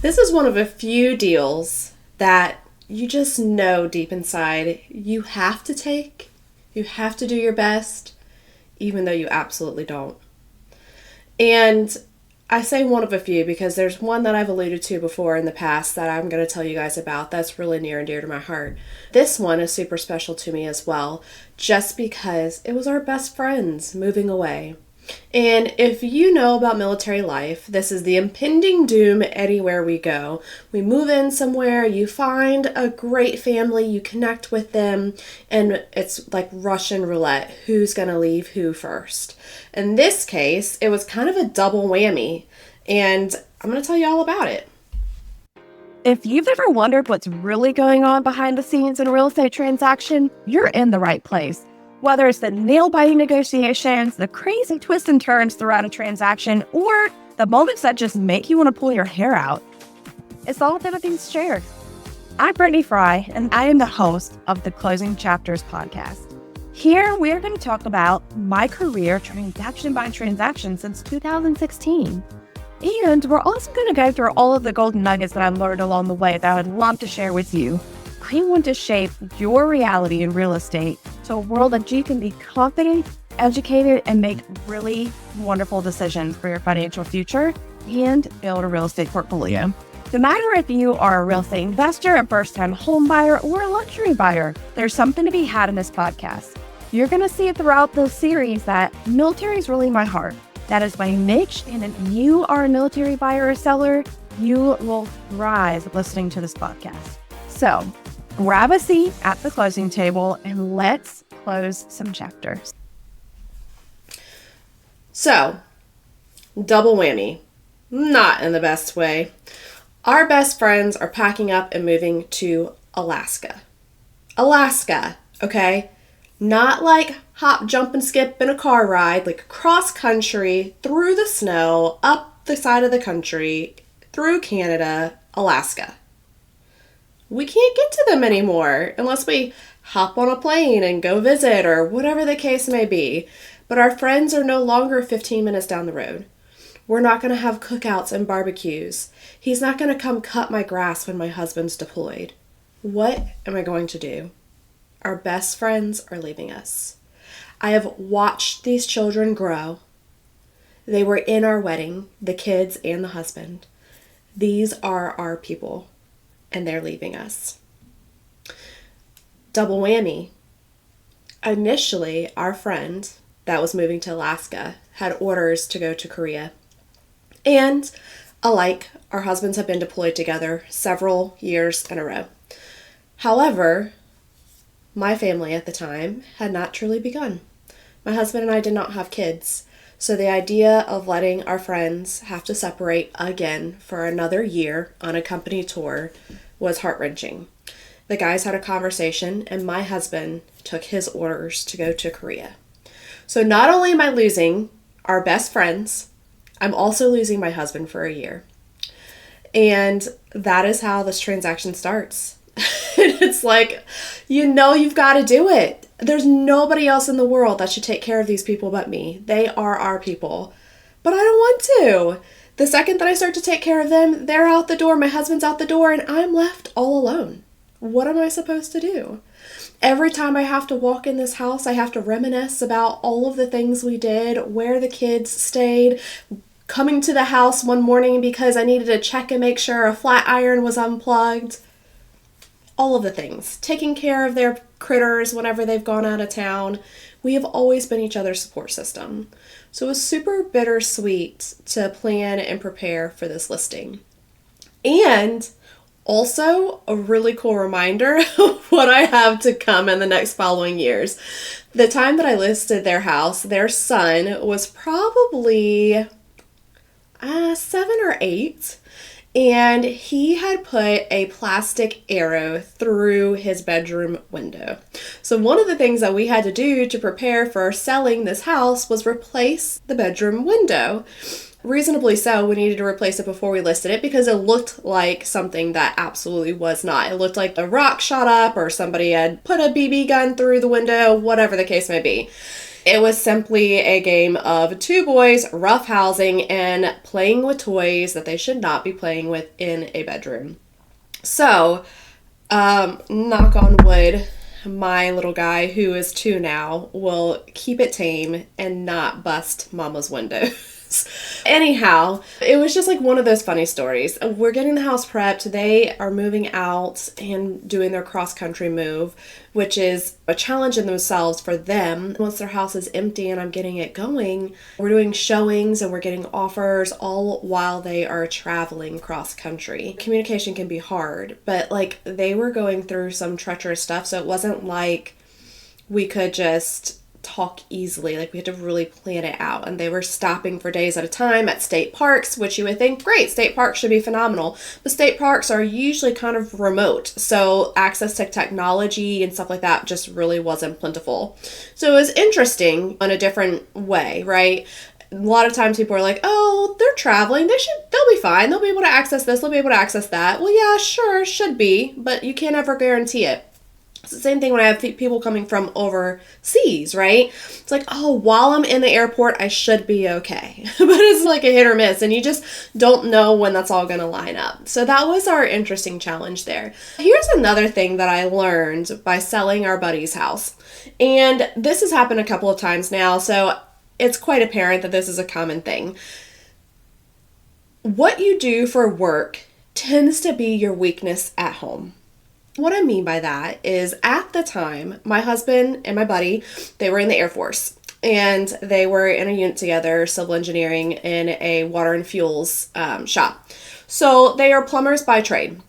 This is one of a few deals that you just know deep inside you have to take, you have to do your best, even though you absolutely don't. And I say one of a few because there's one that I've alluded to before in the past that I'm going to tell you guys about that's really near and dear to my heart. This one is super special to me as well, just because it was our best friends moving away. And if you know about military life, this is the impending doom anywhere we go. We move in somewhere, you find a great family, you connect with them, and it's like Russian roulette. Who's going to leave who first? In this case, it was kind of a double whammy, and I'm going to tell you all about it. If you've ever wondered what's really going on behind the scenes in a real estate transaction, you're in the right place. Whether it's the nail-biting negotiations, the crazy twists and turns throughout a transaction, or the moments that just make you want to pull your hair out, it's all going to be shared. I'm Brittney Frye, and I am the host of the Closing Chapters podcast. Here, we are going to talk about my career transaction by transaction since 2016. And we're also going to go through all of the golden nuggets that I've learned along the way that I would love to share with you. I want to shape your reality in real estate to a world that you can be confident, educated, and make really wonderful decisions for your financial future and build a real estate portfolio. No matter if you are a real estate investor, a first-time home buyer, or a luxury buyer, there's something to be had in this podcast. You're going to see it throughout the series that military is really my heart. That is my niche, and if you are a military buyer or seller, you will thrive listening to this podcast. So, grab a seat at the closing table and let's close some chapters. So, double whammy. Not in the best way. Our best friends are packing up and moving to Alaska. Alaska, okay? Not like hop, jump, and skip in a car ride, like cross country, through the snow, up the side of the country, through Canada, Alaska. We can't get to them anymore unless we hop on a plane and go visit or whatever the case may be. But our friends are no longer 15 minutes down the road. We're not going to have cookouts and barbecues. He's not going to come cut my grass when my husband's deployed. What am I going to do? Our best friends are leaving us. I have watched these children grow. They were in our wedding, the kids and the husband. These are our people, and they're leaving us. Double whammy. Initially, our friend that was moving to Alaska had orders to go to Korea. And alike, our husbands have been deployed together several years in a row. However, my family at the time had not truly begun. My husband and I did not have kids, so the idea of letting our friends have to separate again for another year on a company tour was heart-wrenching. The guys had a conversation, and my husband took his orders to go to Korea. So not only am I losing our best friends, I'm also losing my husband for a year. And that is how this transaction starts. It's like, you know you've got to do it. There's nobody else in the world that should take care of these people but me. They are our people. But I don't want to. The second that I start to take care of them, they're out the door, my husband's out the door, and I'm left all alone. What am I supposed to do? Every time I have to walk in this house, I have to reminisce about all of the things we did, where the kids stayed, coming to the house one morning because I needed to check and make sure a flat iron was unplugged. All of the things. Taking care of their critters whenever they've gone out of town. We have always been each other's support system. So it was super bittersweet to plan and prepare for this listing. And also a really cool reminder of what I have to come in the next following years. The time that I listed their house, their son was probably 7 or 8. And he had put a plastic arrow through his bedroom window. So one of the things that we had to do to prepare for selling this house was replace the bedroom window. Reasonably so, we needed to replace it before we listed it because it looked like something that absolutely was not. It looked like a rock shot up or somebody had put a BB gun through the window, whatever the case may be. It was simply a game of two boys roughhousing and playing with toys that they should not be playing with in a bedroom. So, knock on wood, my little guy, who is 2 now, will keep it tame and not bust mama's windows. Anyhow, it was just like one of those funny stories. We're getting the house prepped. They are moving out and doing their cross-country move, which is a challenge in themselves for them. Once their house is empty and I'm getting it going, we're doing showings and we're getting offers all while they are traveling cross-country. Communication can be hard, but like they were going through some treacherous stuff, so it wasn't like we could just talk easily. Like we had to really plan it out, and they were stopping for days at a time at state parks, which you would think, great, state parks should be phenomenal, but state parks are usually kind of remote, so access to technology and stuff like that just really wasn't plentiful. So it was interesting in a different way, right? A lot of times people are like, oh, they're traveling, they'll be fine, they'll be able to access this, they'll be able to access that. Well, yeah, sure, should be, but you can't ever guarantee it. It's the same thing when I have people coming from overseas, right? It's like, oh, while I'm in the airport, I should be okay. But it's like a hit or miss, and you just don't know when that's all going to line up. So that was our interesting challenge there. Here's another thing that I learned by selling our buddy's house. And this has happened a couple of times now, so it's quite apparent that this is a common thing. What you do for work tends to be your weakness at home. What I mean by that is at the time, my husband and my buddy, they were in the Air Force, and they were in a unit together, civil engineering, in a water and fuels shop. So they are plumbers by trade.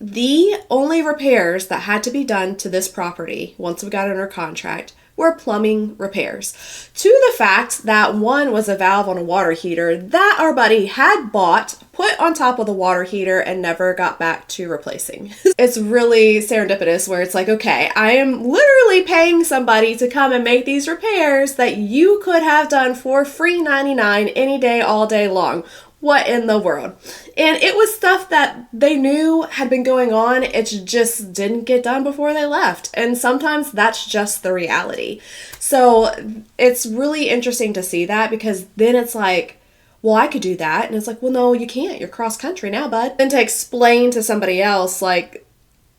The only repairs that had to be done to this property once we got under contract were plumbing repairs, to the fact that one was a valve on a water heater that our buddy had bought, put on top of the water heater, and never got back to replacing. It's really serendipitous where it's like, okay, I am literally paying somebody to come and make these repairs that you could have done for free 99 any day, all day long. What in the world? And it was stuff that they knew had been going on. It just didn't get done before they left. And sometimes that's just the reality. So it's really interesting to see that, because then it's like, well, I could do that. And it's like, well, no, you can't. You're cross country now, bud. And to explain to somebody else, like,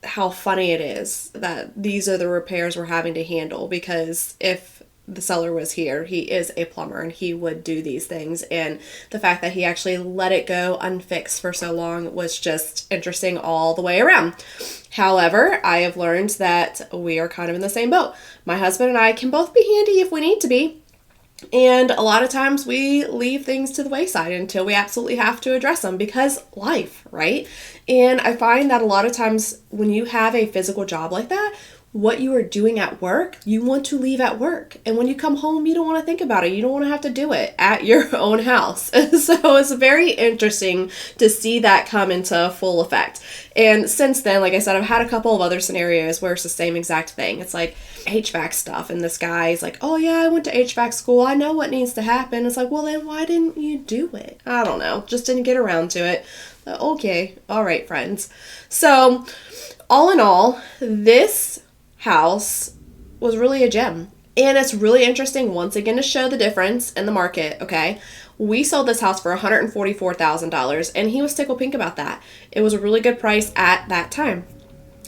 how funny it is that these are the repairs we're having to handle, because if the seller was here, he is a plumber and he would do these things, and the fact that he actually let it go unfixed for so long was just interesting all the way around. However, I have learned that we are kind of in the same boat. My husband and I can both be handy if we need to be, and a lot of times we leave things to the wayside until we absolutely have to address them, because life, right? And I find that a lot of times when you have a physical job like that, what you are doing at work, you want to leave at work. And when you come home, you don't want to think about it. You don't want to have to do it at your own house. So it's very interesting to see that come into full effect. And since then, like I said, I've had a couple of other scenarios where it's the same exact thing. It's like HVAC stuff, and this guy's like, oh yeah, I went to HVAC school, I know what needs to happen. It's like, well then why didn't you do it? I don't know, just didn't get around to it. Okay, all right, friends. So all in all, this house was really a gem. And it's really interesting, once again, to show the difference in the market, okay? We sold this house for $144,000, and he was tickled pink about that. It was a really good price at that time.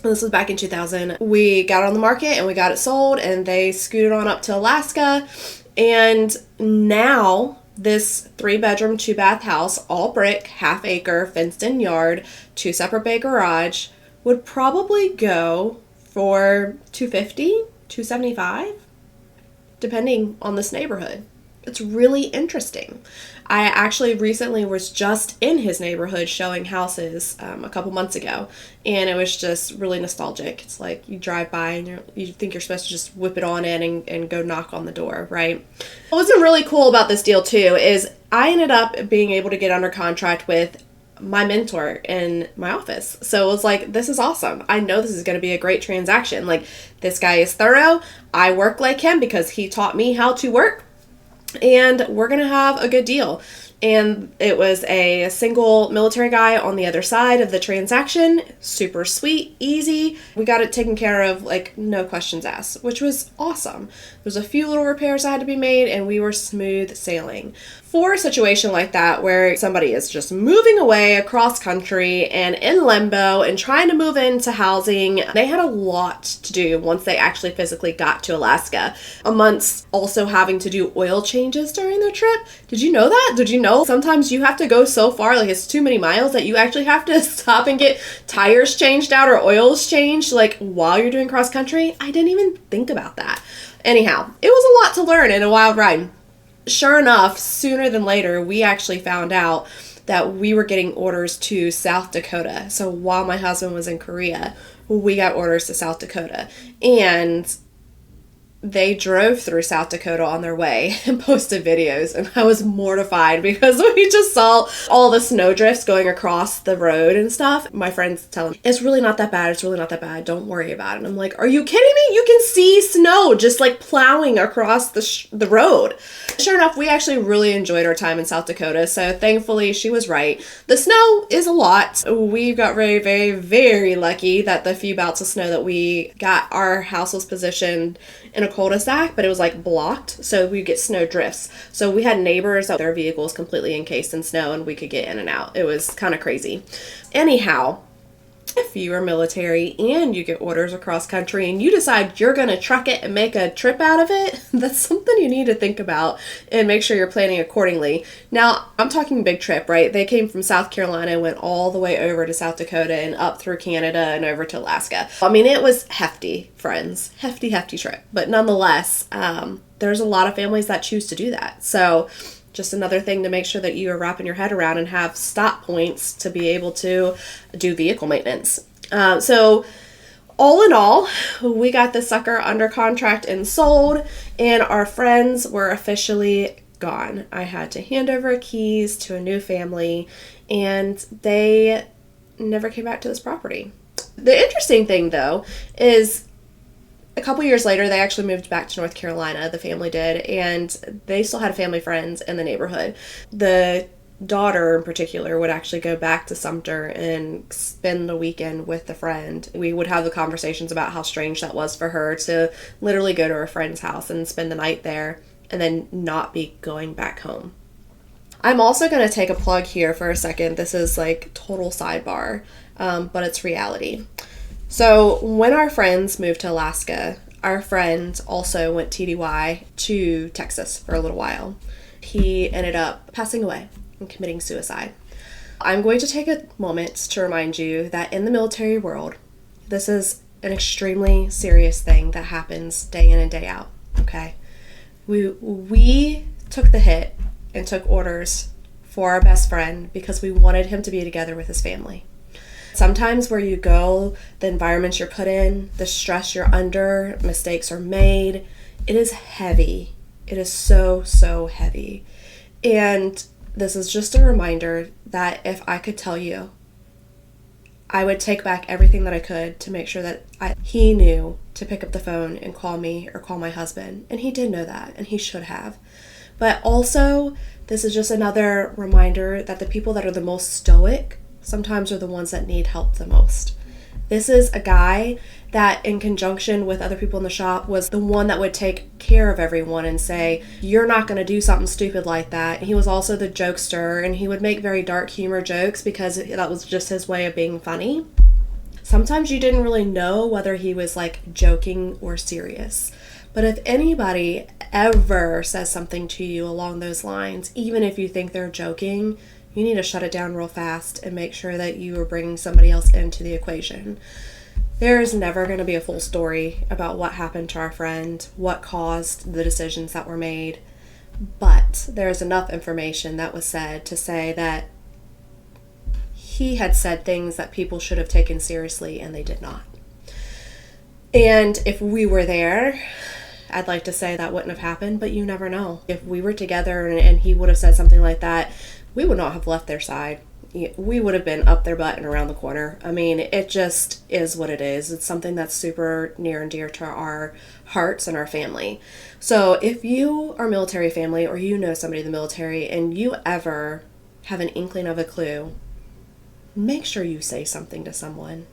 This was back in 2000. We got it on the market, and we got it sold, and they scooted on up to Alaska. And now this 3-bedroom, 2-bath house, all brick, half acre, fenced in yard, 2 separate bay garage, would probably go for $250, $275, depending on this neighborhood. It's really interesting. I actually recently was just in his neighborhood showing houses a couple months ago, and it was just really nostalgic. It's like you drive by and you think you're supposed to just whip it on in and go knock on the door, right? What was really cool about this deal too is I ended up being able to get under contract with my mentor in my office. So it was like, this is awesome. I know this is going to be a great transaction. Like, this guy is thorough. I work like him because he taught me how to work, and we're going to have a good deal. And it was a single military guy on the other side of the transaction. Super sweet, easy. We got it taken care of, like, no questions asked, which was awesome. There's a few little repairs that had to be made, and we were smooth sailing. For a situation like that where somebody is just moving away across country and in limbo and trying to move into housing, they had a lot to do once they actually physically got to Alaska, amongst also having to do oil changes during their trip. Did you know that? Did you know sometimes you have to go so far, like it's too many miles, that you actually have to stop and get tires changed out or oils changed, like while you're doing cross country? I didn't even think about that. Anyhow, it was a lot to learn in a wild ride. Sure enough, sooner than later, we actually found out that we were getting orders to South Dakota. So while my husband was in Korea, we got orders to South Dakota. And they drove through South Dakota on their way and posted videos, and I was mortified because we just saw all the snowdrifts going across the road and stuff. My friends tell me, it's really not that bad, it's really not that bad, don't worry about it. And I'm like, are you kidding me? You can see snow just like plowing across the road. Sure enough, we actually really enjoyed our time in South Dakota, so thankfully she was right. The snow is a lot. We got very, very, very lucky that the few bouts of snow that we got, our house was positioned in a cul-de-sac, but it was like blocked, so we get snow drifts. So we had neighbors that their vehicles completely encased in snow and we could get in and out. It was kind of crazy. Anyhow, if you are military and you get orders across country and you decide you're going to truck it and make a trip out of it, that's something you need to think about and make sure you're planning accordingly. Now, I'm talking big trip, right? They came from South Carolina, went all the way over to South Dakota and up through Canada and over to Alaska. I mean, it was hefty, friends. Hefty, hefty trip. But nonetheless, there's a lot of families that choose to do that. So just another thing to make sure that you are wrapping your head around and have stop points to be able to do vehicle maintenance. So all in all, we got this sucker under contract and sold, and our friends were officially gone. I had to hand over keys to a new family, and they never came back to this property. The interesting thing, though, is a couple years later, they actually moved back to North Carolina, the family did, and they still had family friends in the neighborhood. The daughter in particular would actually go back to Sumter and spend the weekend with the friend. We would have the conversations about how strange that was for her to literally go to her friend's house and spend the night there and then not be going back home. I'm also going to take a plug here for a second. This is like total sidebar, but it's reality. So when our friends moved to Alaska, our friend also went TDY to Texas for a little while. He ended up passing away and committing suicide. I'm going to take a moment to remind you that in the military world, this is an extremely serious thing that happens day in and day out, okay? We took the hit and took orders for our best friend because we wanted him to be together with his family. Sometimes where you go, the environments you're put in, the stress you're under, mistakes are made, it is heavy. It is so, so heavy. And this is just a reminder that if I could tell you, I would take back everything that I could to make sure that he knew to pick up the phone and call me or call my husband. And he did know that, and he should have. But also, this is just another reminder that the people that are the most stoic sometimes are the ones that need help the most. This is a guy that, in conjunction with other people in the shop, was the one that would take care of everyone and say, you're not going to do something stupid like that. He was also the jokester, and he would make very dark humor jokes because that was just his way of being funny. Sometimes you didn't really know whether he was like joking or serious. But if anybody ever says something to you along those lines, even if you think they're joking, you need to shut it down real fast and make sure that you are bringing somebody else into the equation. There is never going to be a full story about what happened to our friend, what caused the decisions that were made, but there's enough information that was said to say that he had said things that people should have taken seriously and they did not. And if we were there, I'd like to say that wouldn't have happened, but you never know. If we were together and he would have said something like that, we would not have left their side. we would have been up their butt and around the corner. I mean, it just is what it is. It's something that's super near and dear to our hearts and our family. So if you are military family or you know somebody in the military and you ever have an inkling of a clue, make sure you say something to someone.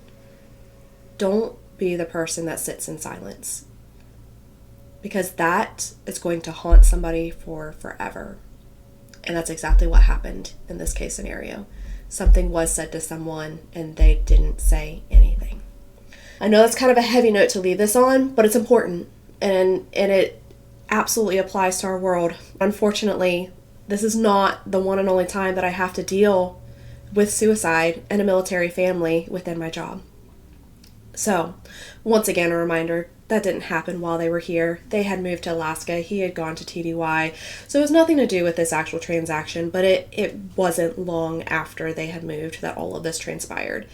Don't be the person that sits in silence, because that is going to haunt somebody for forever. And that's exactly what happened in this case scenario. Something was said to someone and they didn't say anything. I know that's kind of a heavy note to leave this on, but it's important, and it absolutely applies to our world. Unfortunately, this is not the one and only time that I have to deal with suicide in a military family within my job. So, once again, a reminder, that didn't happen while they were here. They had moved to Alaska. He had gone to TDY. So it was nothing to do with this actual transaction, but it wasn't long after they had moved that all of this transpired.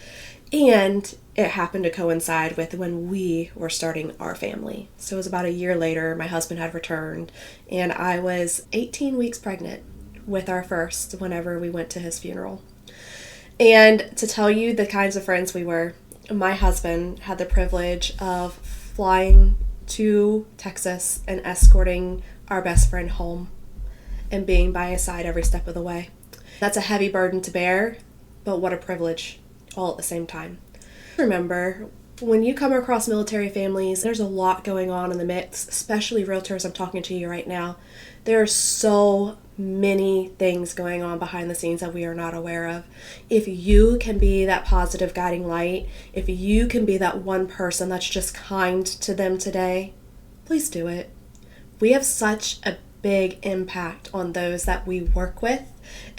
And it happened to coincide with when we were starting our family. So it was about a year later, my husband had returned, and I was 18 weeks pregnant with our first whenever we went to his funeral. And to tell you the kinds of friends we were, my husband had the privilege of flying to Texas and escorting our best friend home and being by his side every step of the way. That's a heavy burden to bear, but what a privilege all at the same time. Remember, when you come across military families, there's a lot going on in the mix, especially realtors. I'm talking to you right now. There are so many things going on behind the scenes that we are not aware of. If you can be that positive guiding light, if you can be that one person that's just kind to them today, please do it. We have such a big impact on those that we work with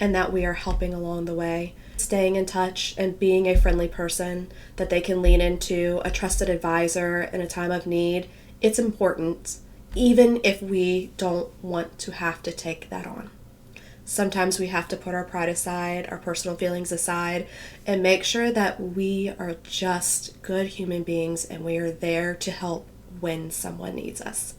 and that we are helping along the way. Staying in touch and being a friendly person that they can lean into, a trusted advisor in a time of need, it's important, even if we don't want to have to take that on. Sometimes we have to put our pride aside, our personal feelings aside, and make sure that we are just good human beings and we are there to help when someone needs us.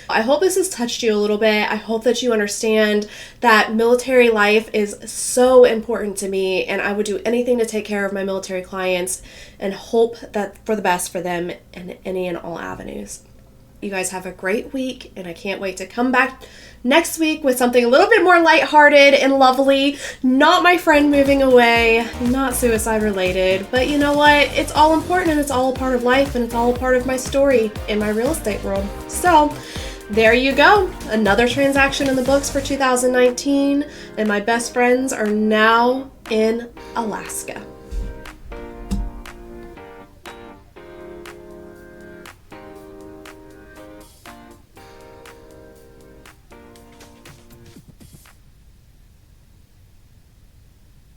I hope this has touched you a little bit. I hope that you understand that military life is so important to me, and I would do anything to take care of my military clients and hope that for the best for them in any and all avenues. You guys have a great week, and I can't wait to come back next week with something a little bit more lighthearted and lovely. Not my friend moving away, not suicide related, but you know what? It's all important and it's all a part of life and it's all a part of my story in my real estate world. So there you go. Another transaction in the books for 2019, and my best friends are now in Alaska.